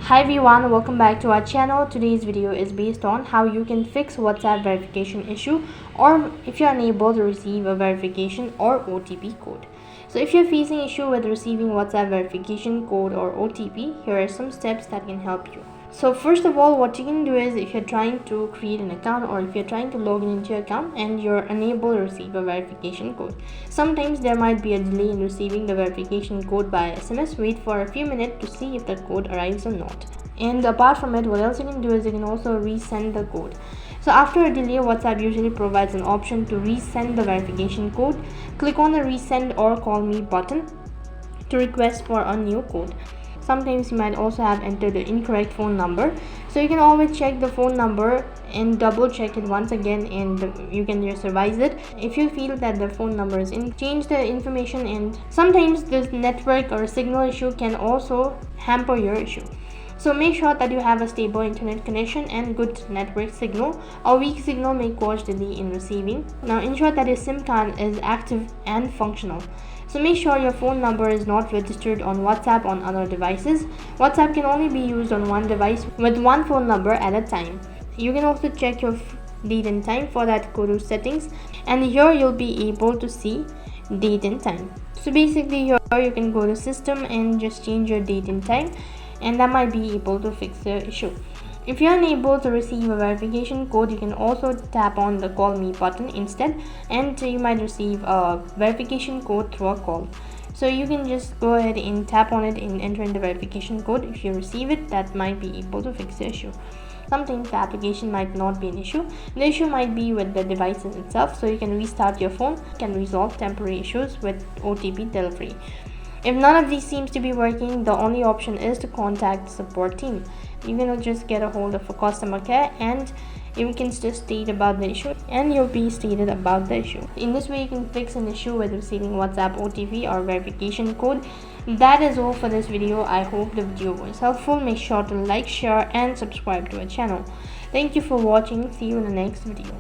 Hi everyone, welcome back to our channel. Today's video is based on how you can fix WhatsApp verification issue or if you're unable to receive a verification or OTP code. So if you're facing issue with receiving WhatsApp verification code or OTP, here are some steps that can help you. So first of all, what you can do is if you're trying to create an account or if you're trying to log in into your account and you're unable to receive a verification code. Sometimes there might be a delay in receiving the verification code by SMS. Wait for a few minutes to see if the code arrives or not. And apart from it, what else you can do is you can also resend the code. So after a delay, WhatsApp usually provides an option to resend the verification code. Click on the resend or call me button to request for a new code. Sometimes you might also have entered the incorrect phone number, so you can always check the phone number and double check it once again, and you can just revise it if you feel that the phone number is in. Change the information, and sometimes this network or signal issue can also hamper your issue. So make sure that you have a stable internet connection and good network signal. A weak signal may cause delay in receiving. Now ensure that your SIM card is active and functional. So make sure your phone number is not registered on WhatsApp on other devices. WhatsApp can only be used on one device with one phone number at a time. You can also check your date and time. For that, go to settings, and here you'll be able to see date and time. So basically here you can go to system and just change your date and time, and that might be able to fix the issue. If you're unable to receive a verification code, you can also tap on the call me button instead, and you might receive a verification code through a call. So you can just go ahead and tap on it and enter in the verification code. If you receive it, that might be able to fix the issue. Sometimes the application might not be an issue. The issue might be with the device itself, so you can restart your phone, can resolve temporary issues with OTP delivery. If none of these seems to be working, the only option is to contact the support team. You can just get a hold of a customer care, and you can just state about the issue and you'll be stated about the issue. In this way you can fix an issue with receiving WhatsApp OTP or verification code. That is all for this video. I hope the video was helpful. Make sure to like, share and subscribe to our channel. Thank you for watching. See you in the next video.